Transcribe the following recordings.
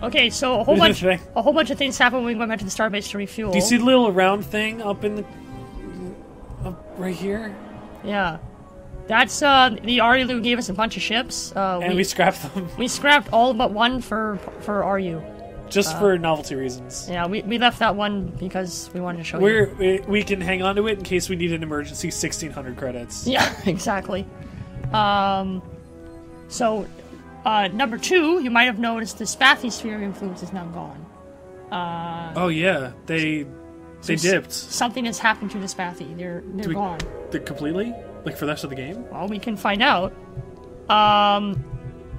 Okay, so a whole bunch of things happen when we went back to the starbase to refuel. Do you see the little round thing up in the right here? Yeah. That's the RU gave us a bunch of ships. And we scrapped them. We scrapped all but one for RU. Just for novelty reasons. Yeah, we left that one because we wanted to show you. We can hang on to it in case we need an emergency 1,600 credits. Yeah, exactly. So, number 2, you might have noticed the Spathysphere influence is now gone. Oh yeah, they dipped. Something has happened to the Spathy. They're gone. They're completely? Like for the rest of the game? Well, we can find out.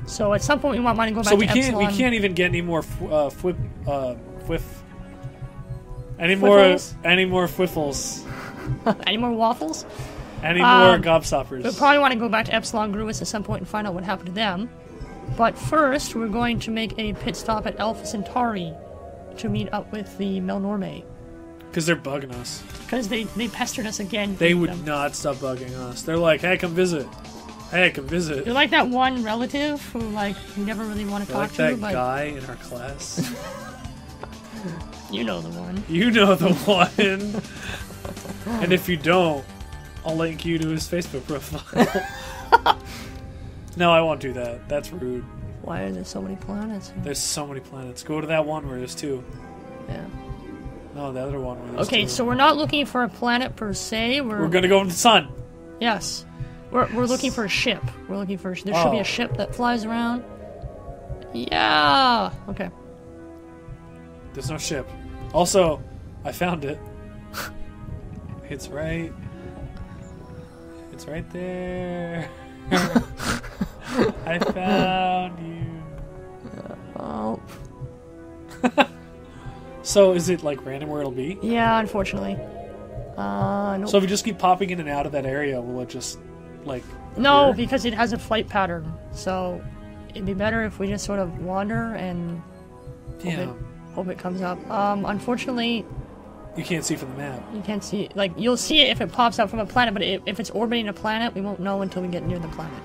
So at some point we might want to go back to Epsilon. So we can't even get any more any more whiffles. Any more waffles? Any more gobstoppers. We'll probably want to go back to Epsilon Gruis at some point and find out what happened to them. But first, we're going to make a pit stop at Alpha Centauri to meet up with the Melnorme. Because they're bugging us. Because they pestered us again. They would not stop bugging us. They're like, hey, come visit. Hey, come visit. You're like that one relative who, like, you never really want to talk to. Like that guy in our class. You know the one. You know the one. And if you don't, I'll link you to his Facebook profile. No, I won't do that. That's rude. Why are there so many planets? There's so many planets. Go to that one where there's 2. Yeah. No, the other one where there's 2. Okay, so we're not looking for a planet per se. We're gonna go into the sun. Yes. We're looking for a ship. We're looking for... There should be a ship that flies around. Yeah! Okay. There's no ship. Also, I found it. It's right there. I found you. Oh. So is it like random where it'll be? Yeah, unfortunately. Nope. So if we just keep popping in and out of that area, will it just like No, appear? because it has a flight pattern. So it'd be better if we just sort of wander and hope it comes up. Unfortunately, you can't see from the map. You can't see it. Like, you'll see it if it pops out from a planet, but if it's orbiting a planet, we won't know until we get near the planet.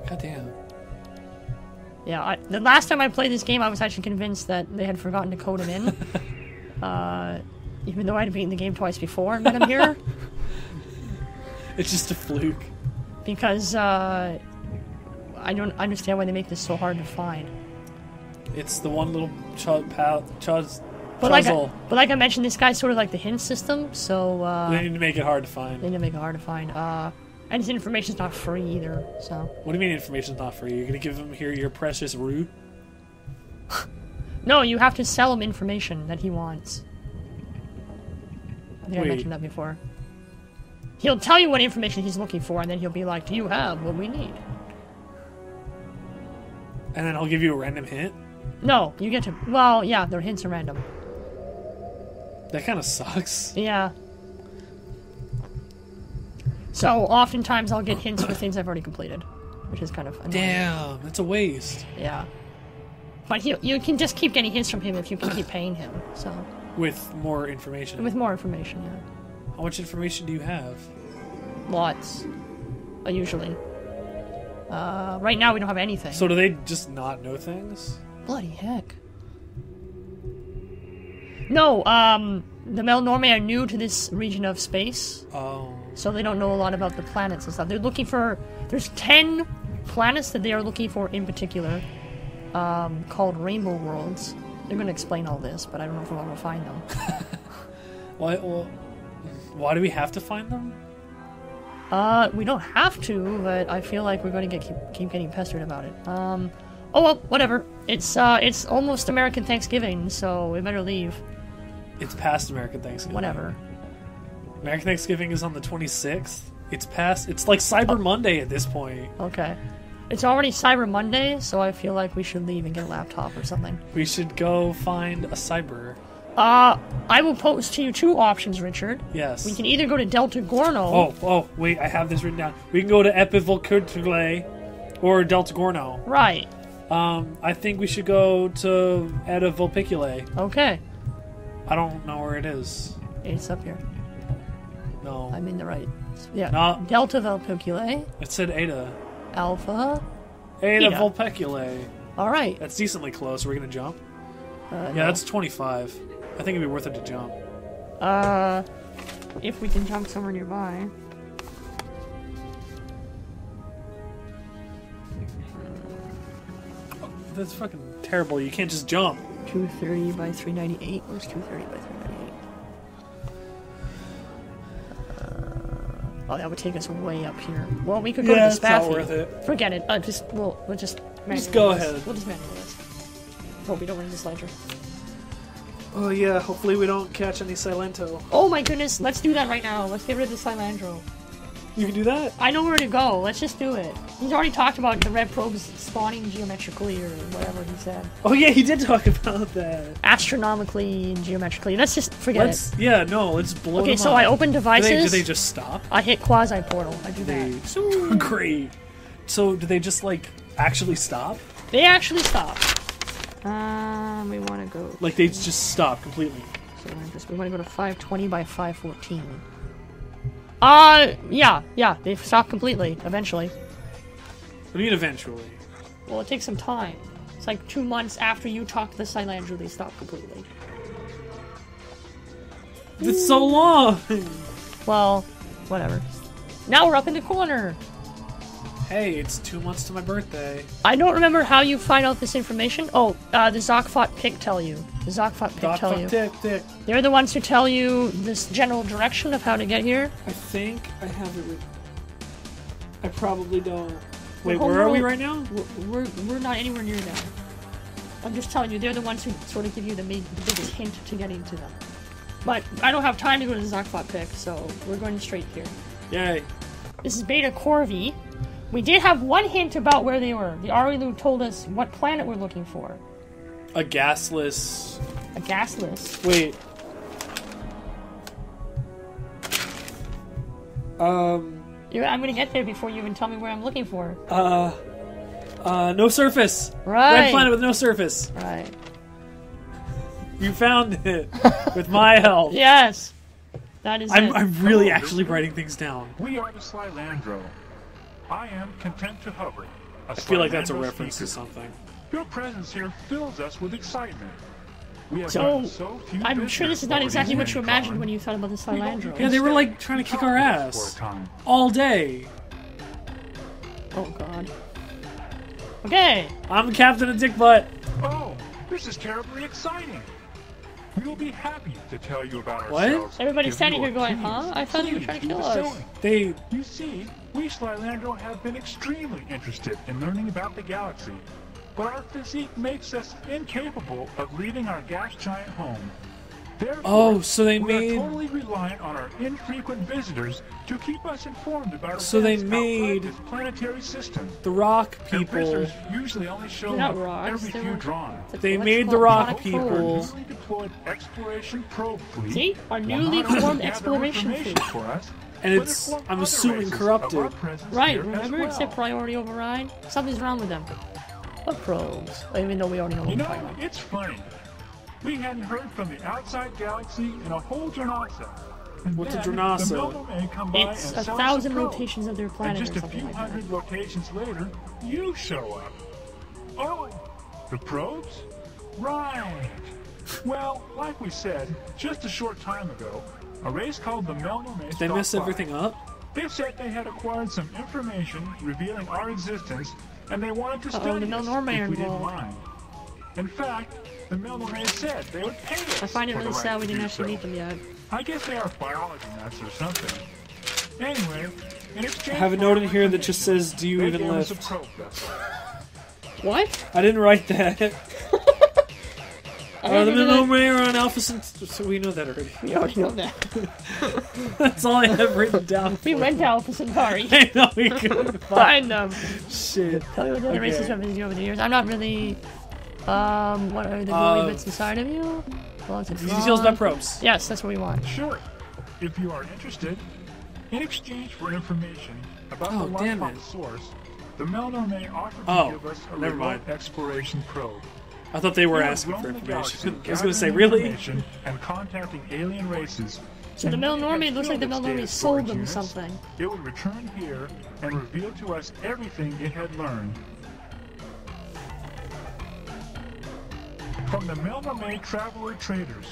Goddamn. Yeah, the last time I played this game, I was actually convinced that they had forgotten to code him in. Even though I'd beaten the game twice before and met him here. It's just a fluke. Because, I don't understand why they make this so hard to find. It's the one little chuzzle. But like I mentioned, this guy's sort of like the hint system, so... they need to make it hard to find. They need to make it hard to find. And his information's not free either, so... What do you mean information's not free? You're gonna give him here your precious root? No, you have to sell him information that he wants. I think I mentioned that before. He'll tell you what information he's looking for, and then he'll be like, do you have what we need? And then I'll give you a random hint? No, you get to... Well, yeah, their hints are random. That kind of sucks. Yeah. So, oftentimes I'll get hints for things I've already completed, which is kind of annoying. Damn, that's a waste. Yeah. But you can just keep getting hints from him if you can keep paying him, so... With more information. With more information, yeah. How much information do you have? Lots. Usually. Right now we don't have anything. So do they just not know things? Bloody heck. No, the Melnorme are new to this region of space. Oh. So they don't know a lot about the planets and stuff. They're looking for... There's 10 planets that they are looking for in particular, called Rainbow Worlds. They're going to explain all this, but I don't know if we'll ever find them. Why do we have to find them? We don't have to, but I feel like we're going to keep getting pestered about it. Oh well, whatever. It's almost American Thanksgiving, so we better leave. It's past American Thanksgiving. Whatever. American Thanksgiving is on the 26th. It's past. It's like Cyber Monday at this point. Okay. It's already Cyber Monday, so I feel like we should leave and get a laptop or something. We should go find a cyber. I will pose to you 2 options, Richard. Yes. We can either go to Delta Gorno. Oh, wait, I have this written down. We can go to Epivulcurtule or Delta Gorno. Right. I think we should go to Eta Vulpiculae. Okay. I don't know where it is. It's up here. No. I'm in the right. Yeah. No. Delta Vulpiculae. It said Eta. Alpha. Eta Vulpiculae. All right. That's decently close. Are we gonna jump? Yeah, No. that's 25. I think it'd be worth it to jump. If we can jump somewhere nearby. That's fucking terrible. You can't just jump. 230 by 398. Where's 230 by 398? Oh, that would take us way up here. Well, we could go to the it's not Spaffy. worth it. Forget it. We'll just manually go this. ahead. We'll just manually this. Hope we don't run into Slider. Oh yeah, hopefully we don't catch any Silento. Oh my goodness, let's do that right now. Let's get rid of the Silandro. You can do that? I know where to go. Let's just do it. He's already talked about the red probes spawning geometrically or whatever he said. Oh yeah, he did talk about that. Astronomically and geometrically. Let's just forget it. Yeah, no, let's blow Okay, them so up. I open devices. Do they just stop? I hit quasi portal. I do that. Great. So do they just like actually stop? They actually stop. We want to go. Like they just stop completely. So we want to go to 520 by 514. Yeah, they stop completely eventually. What do you mean eventually? Well, it takes some time. It's like 2 months after you talk to the Silandro, they stop completely. It's so long. Well, whatever. Now we're up in the corner. Hey, it's 2 months to my birthday. I don't remember how you find out this information. Oh, the Zokfot pick tell you. The Zokfot pick tell you. Tick. They're the ones who tell you this general direction of how to get here. I think I have it written. I probably don't. Wait, Well, where are we no, right now? We're not anywhere near them. I'm just telling you, they're the ones who sort of give you the biggest hint to getting to them. But I don't have time to go to the Zokfot pick, so we're going straight here. Yay. This is Beta Corvi. We did have one hint about where they were. The Arilu told us what planet we're looking for. A gasless... A gasless. Wait. I'm gonna get there before you even tell me where I'm looking for. No surface. Right. Red planet with no surface. Right. You found it. With my help. Yes. That is it. I'm really actually writing things down. We are the Slylandro. I am content to hover. I feel like that's a reference to something. Your presence here fills us with excitement. We have So, gotten so few I'm sure this is not visitors exactly what you already imagined in when you thought about the Silandro. Yeah, they were like trying to kick our ass. All day. Oh god. Okay. I'm Captain of Dick Butt. Oh, this is terribly exciting. We will be happy to tell you about What? ourselves. Everybody's If standing you here are going, pleased, huh? I thought you were please trying to do kill the us. same. They... You see, we Slylandro have been extremely interested in learning about the galaxy, but our physique makes us incapable of leaving our gas giant home. Therefore, Oh, so they we are made... totally reliant on our infrequent visitors to keep us informed about So they events outside made this planetary system. the rock And people... visitors usually only show They're not up rocks, every they few were- drawn. They made the rock Electronic people... probes. Newly deployed exploration probe fleet See? Our will newly not only formed gather exploration information fleet. for us, And but it's, inform I'm other assuming, races of corrupted. our presence Right, here as remember it said well. priority override? Something's wrong with them. What probes? Even though we already know what You we're know, talking about. it's funny. We hadn't heard from the outside galaxy in a whole Dronasa. And What's a then Dronasa? the Milkman come by It's and a sell us 1,000 probe. rotations of their planet And or just a something few like that. hundred rotations later, you show up. Oh, the probes? Right. Well, like we said, just a short time ago, a race called the Melnorme Did they mess stopped by. everything up? They said they had acquired some information revealing our existence, and they wanted to Uh-oh, study the us Melnorme are if we didn't involved. mind. In fact, the Melnorme said they would pay us. I find it for really the right sad we to didn't do actually so. meet them yet. I guess they are biology nuts or something. Anyway, in exchange I have a for note our in here that just information, says, "Do you they even gave us a lift?" probe vessel. What? I didn't write that. I The didn't even- Millennium are on Alpha Cent... So we know that already. We already know that. That's all I have written down. We for went it. to Alpha Centauri. I know we couldn't Find them. Shit. Tell me what the other races Okay. have been over the years. I'm not really... what are the glowy bits inside of you? Well, it's a Details about probes. Yes, that's what we want. Sure, if you are interested. In exchange for information about Oh, the damn life it. source, the Melnorme offered to Oh, give us a never remote mind. exploration probe. I thought they were We would asking roam for the information. galaxy I was gonna say, gathering really? information And contacting alien races. So the And when it Melnorme had looks like the filled its Melnorme data sold storage them units, something. It would return here and reveal to us everything it had learned. From the Melnome Traveler Traders.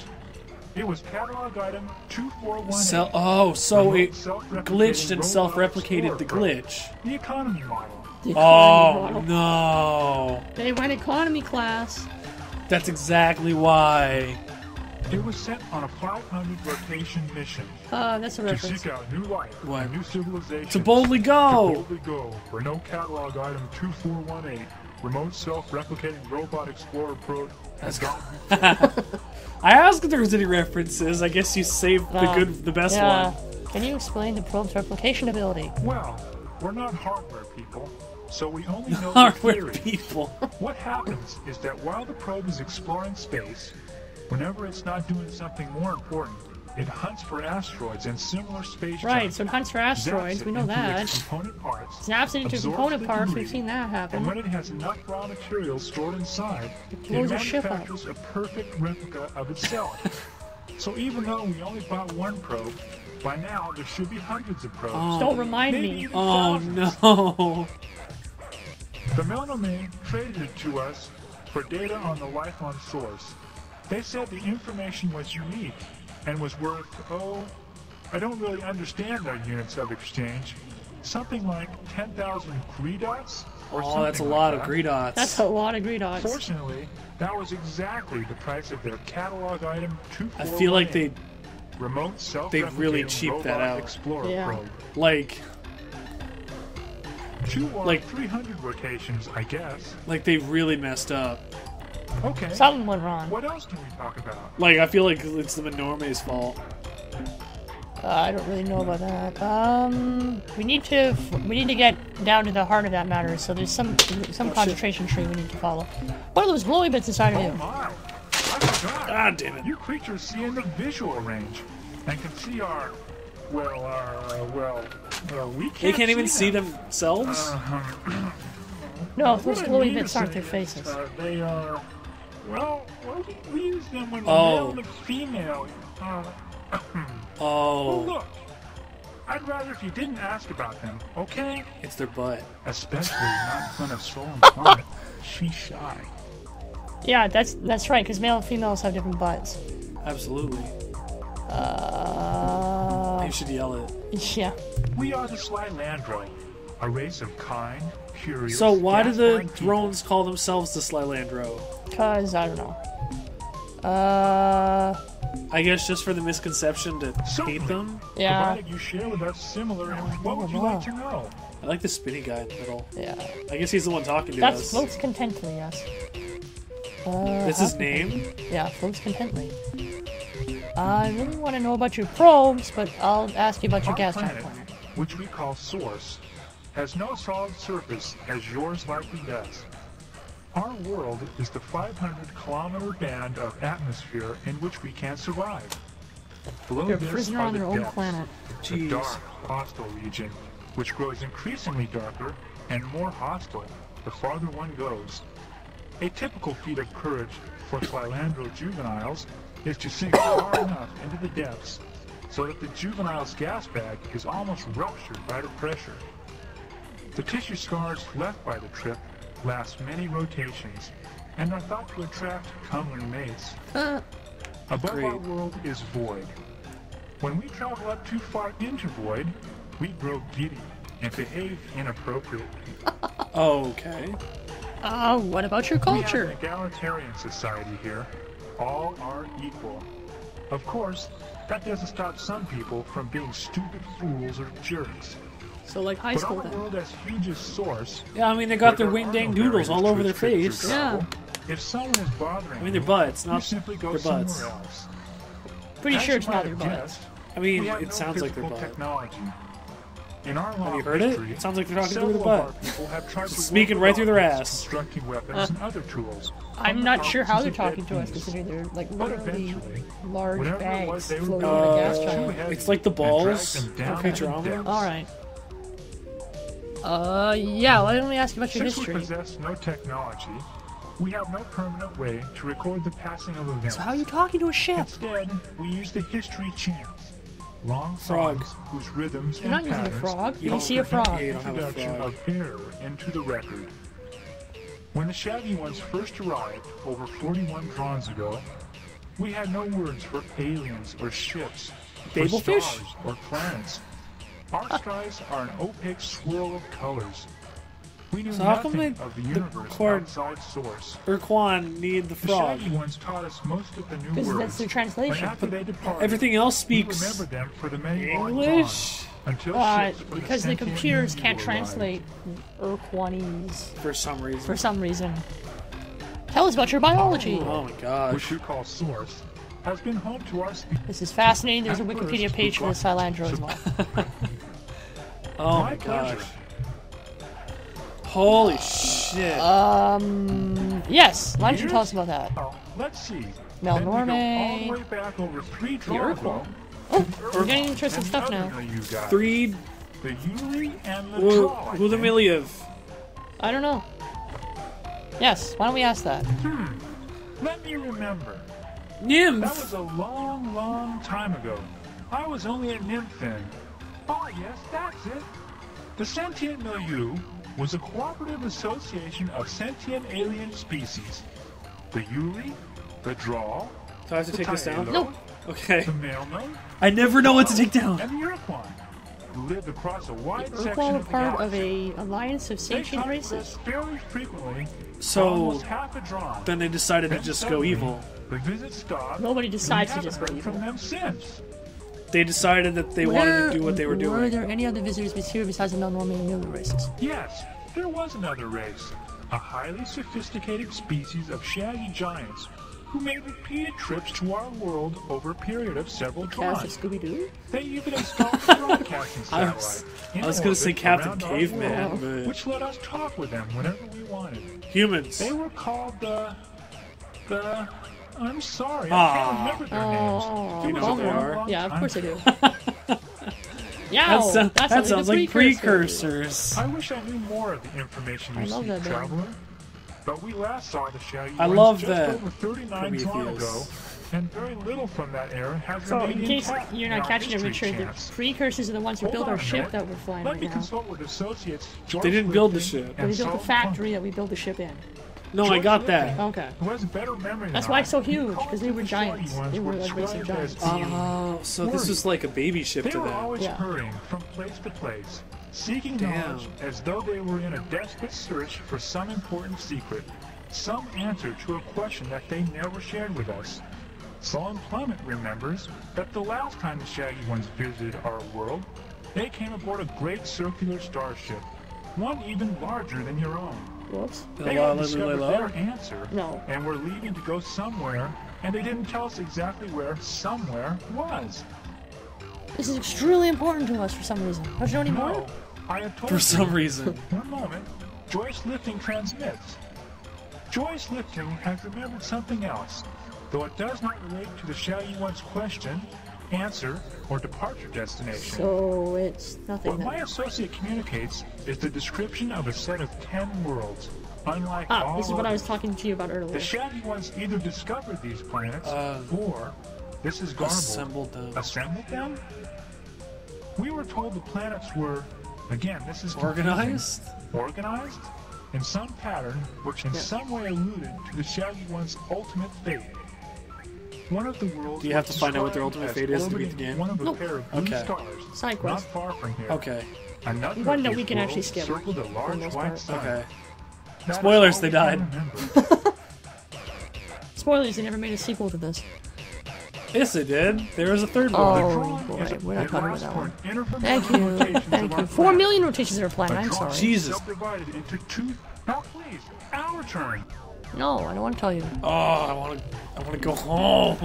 It was catalog item 2418. So it Self-replicating glitched and robot self-replicated the explorer glitch. probe. The economy model. The economy Oh model. no! They went economy class. That's exactly why. It was sent on a 500 rotation mission That's a to reference. seek out new life What? and new civilizations. To boldly go. To boldly go for no catalog item 2418. Remote self-replicating robot explorer probe has gone. I asked if there was any references. I guess you saved the best Yeah. one. Can you explain the probe's replication ability? Well, we're not hardware people, so we only know the Hardware theory. people. What happens is that while the probe is exploring space, whenever it's not doing something more important, it hunts for asteroids and similar space Right, junk, so it hunts for asteroids. zaps We it know into that. its component parts, Snaps it into absorbs component the parts. debris, We've seen that happen. and when it has enough raw material stored inside, it blows a ship up. manufactures a perfect replica of itself. So even though we only bought one probe, by now there should be hundreds of probes. Don't remind Maybe me. even Oh thousands. no! The Melnome traded it to us for data on the life on source. They said the information was unique and was worth, I don't really understand their units of exchange. Something like 10,000 greedots? Or Oh, that's a something lot like of that. greedots. That's a lot of greedots. Fortunately, that was exactly the price of their catalog item I feel like they remote they really self-replicating cheaped that robot out. Explorer Yeah. probe. like 2 or like- 300 rotations, I guess. they really messed up. Okay. Something went wrong. What else can we talk about? Like I feel like it's the Menorme's fault. I don't really know about that. We need to get down to the heart of that matter. So there's some concentration tree we need to follow. What are those glowy bits inside of Oh you? my! I forgot. God damn it! You creatures see in the visual range and can see our, we can't. They can't even see them. themselves. No, those What I glowy mean bits to aren't say their is, faces. They are. Well, we use them when the Oh. male and the female. Oh, Look, I'd rather if you didn't ask about them, okay? it's their butt. Especially not in front of Soul and Planet. She's shy. Yeah, that's right. Because male and females have different butts. Absolutely. You should yell it. Yeah. We are the Slylandro, a race of kind, curious. So why do the gas-blind people. drones call themselves the Slylandro? Cause I don't know. I guess just for the misconception to Certainly. hate them. Yeah. Provided you share with us similar, what would you like to know? I like the spinny guy in the middle. Yeah. I guess he's the one talking to That's us. floats contently. Yes. That's his name? Yeah, floats contently. I really want to know about your probes, but I'll ask you about your Our gas planet, tank plan. which we call Source, has no solid surface as yours likely does. Our world is the 500-kilometer band of atmosphere in which we can survive. Below They're a this prisoner are on the their own depths, planet. the Jeez. dark, hostile region, which grows increasingly darker and more hostile the farther one goes. A typical feat of courage for Slylandro juveniles is to sink far enough into the depths so that the juvenile's gas bag is almost ruptured by the pressure. The tissue scars left by the trip last many rotations and are thought to attract comely mates. Above Great. our world is void. When we travel up too far into void, we grow giddy and behave inappropriately. Okay. What about your We have an culture? egalitarian society here. All are equal. Of course, that doesn't stop some people from being stupid fools or jerks. So like high But school our then. world as huge as Source, Yeah, I mean, they got their where there wing are dang no doodles all barriers over to their restrict face. your travel, Yeah. If someone is bothering I mean, their you, butts, you not simply go their butts. somewhere else. Pretty As sure you it's might not their have butts. guessed, I mean, we have it no sounds like their physical butt. technology. In our Have long you heard it? history, It sounds like they're talking through several their of our butt. people have tried to Speaking work right through their around ass. constructing weapons and other tools. I'm from not the sure how they're carcasses of talking to us, dead beasts. considering they're like But literally eventually, large whatever it was bags they were floating in a gas building was too giant. heavy It's like the and dragged balls them down from into Futurama. depths. Alright. Yeah, why don't we ask about your Since history? we possess no technology, we have no permanent way to record the passing of events. So how are you talking to a ship? Instead, we use the history chants. Long Frog. songs whose rhythms You're not and using a patterns frog. You help see a prevent frog. the Yeah, you don't have a introduction frog. of error into the record. When the Shaggy Ones first arrived over 41 drawings ago, we had no words for aliens or ships, for Babelfish? stars or planets. Our skies are an opaque swirl of colors. We knew So how come nothing they- of the the universe cord- outside source. UrQuan need the The frog. Shaggy Ones taught us most of the new Because words. that's their But translation. after they departed, Everything else we speaks remembered them for the many long English times, until ships from Because the sentient computers Navy can't arrived. translate UrQuanese for some reason. for some reason. Tell us about your biology. Oh my gosh. Which you call source, has been home to our species. This is fascinating. There's a At Wikipedia first, page for the Silandro as well. Oh My my gosh. pleasure. Holy shit. Yes, why don't you tell us about that? Oh, let's see. Mel Then we go all the Norme. way back over 3 drawings UrQuan. ago. Oh, we're getting interesting And stuff the other now. you guys, 3 The Yuri and the who Troll, I the think. milli of I don't know. Yes, why don't we ask that? Let me remember. That nymph. was a long, long time ago. I was only a nymph then. Oh yes, that's it. The sentient milieu was a cooperative association of sentient alien species. The Yuri, the Draw, Do I have to the take this down? Taelo, Nope. Okay. the Mailman, I never know what to take down. and the UrQuan, who lived across a wide section UrQuan were of the part of galaxy. a alliance of They sentient talked with us races. fairly frequently. So, almost half a draw. Then they decided to just go evil. The visit stopped. Nobody decides to We just haven't go heard evil. from them since. They decided that they wanted to do what they were Were doing. there any other visitors here besides the non-Norman and Miller races? Yes, there was another race, a highly sophisticated species of shaggy giants who made repeated trips to our world over a period of several Cast draws. of Scooby-Doo? They even installed a broadcasting I satellite. was- in I was gonna orbit say Captain around our Caveman, world, but- which let us talk with them whenever we wanted. Humans. They were called the. I'm sorry, Ah. I can't remember their names. Oh, Do you know what they bummer. are? Yeah, of course I do. Yeah, That sounds like precursors. I wish I knew more of the information you I love seek, that band. traveler. But we last saw the Shaggy I Ones love just that, over 39 drawn Prometheus. ago, and very little from that era has So, remained in case intact you're in not our catching it, history Richard, the chance. precursors are the ones who Hold built on our a ship minute. that we're flying Let right me now. consult with associates George They didn't build the Lifton ship. and We built the Saul factory that we built the ship in. No, I George got Lifton, that. Okay. Who has better memory That's than why I, it's so huge, called because they were the Shaggy giants. Ones They were like racing described as giants. Oh, so this was like a baby ship They to were them. always Yeah. hurrying from place to place, seeking Damn. knowledge as though they were in a desperate search for some important secret, some answer to a question that they never shared with us. Solon Plummet remembers that the last time the Shaggy Ones visited our world, they came aboard a great circular starship, one even larger than your own. Whoops. They Hello, had hello, discovered hello. their answer, No. and were leaving to go somewhere, and they didn't tell us exactly where somewhere was. This is extremely important to us for some reason. Don't you know any more? No, I have told For you. some reason. One moment. Joyce Lifting transmits. Joyce Lifting has remembered something else, though it does not relate to the Shaggy One's question, answer, or departure destination. So it's nothing What my then. associate communicates is the description of a set of 10 worlds, unlike all Ah, this is what I was others. talking to you about earlier. The Shaggy Ones either discovered these planets, or, this is garbled, Assembled them. assembled them? We were told the planets were, again, this is confusing, Organized? organized in some pattern which in some way alluded to the Shaggy One's ultimate fate. One of the worlds Do you have was to find out what their described ultimate as fate is to beat orbiting the game? One of a Nope. pair of blue Okay. stars, Side not quest. far from here. Okay. Another One of that these we can actually worlds skip, circled a for the large most white part. sun. Okay. That is Spoilers, all they we can died. remember. Spoilers, they never made a sequel to this. Yes, they did. There was a third Oh. one. The drawing boy, is a we're not talking about that one. interference Thank you. rotations Thank of you. our 4 planet. million rotations of our planet. I'm A drawing sorry. Jesus. is subdivided into two. Now, please, our turn. No, I don't want to tell you. Oh, I want to go home.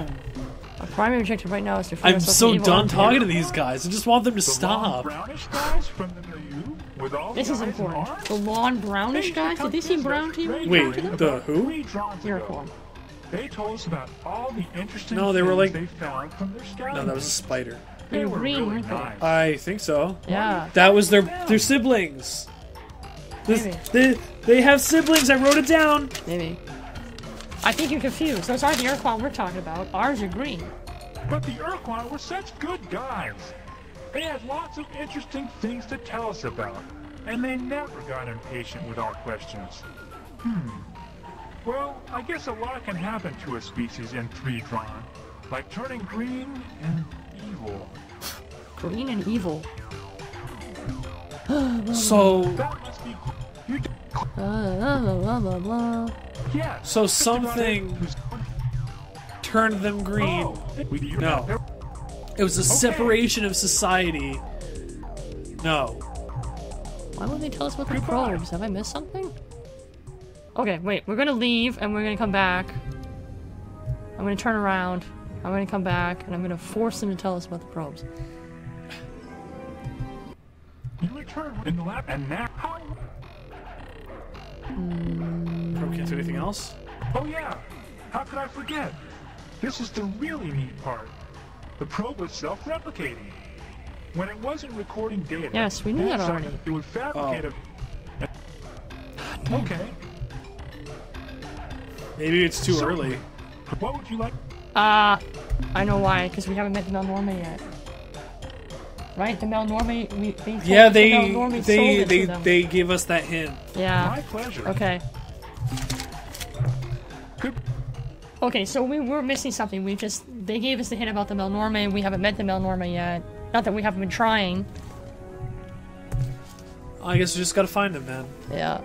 Our primary objective right now is to free I'm ourselves so from evil done empire. talking to these guys. I just want them to The long stop. brownish guys from the milieu with all This the is eyes and important. arms? The lawn brownish They guys? Did they seem brown to you? when you Wait, talked to them? the who? 3 drawings You're ago. cool. They told us about all the interesting No, they were things like- they found from their scouting. No, that was a spider. They They were were green, really weren't they? nice. I think so. Yeah. That was their siblings. Maybe. They have siblings. I wrote it down. Maybe. I think you're confused. Those aren't the UrQuan we're talking about. Ours are green. But the UrQuan were such good guys. They had lots of interesting things to tell us about, and they never got impatient with our questions. Well, I guess a lot can happen to a species in 3-Tron, like turning green and evil. Green and evil. So, That must be... You... Blah, blah, blah, blah. Yeah. so just about something it. turned them green. Oh, No. It was a separation of society. No. Why won't they tell us about the probes? Have I missed something? Okay, wait. We're gonna leave and we're gonna come back. I'm gonna turn around. I'm gonna come back and I'm gonna force them to tell us about the probes. You returned in the lab, and now... Probe can't do anything else? Oh yeah, how could I forget? This is the really neat part. The probe was self-replicating. When it wasn't recording data, Yes, we knew that already. it would fabricate a... Okay, Maybe it's too So- early. what would you like? I know why, because we haven't met the Melnorme yet. Right? The Melnorme, they told Yeah, us the Melnorme sold it to them. they gave us that hint. Yeah. My pleasure. Okay. Good. Okay, so we were missing something. They gave us the hint about the Melnorme. We haven't met the Melnorme yet. Not that we haven't been trying. I guess we just gotta find him, man. Yeah.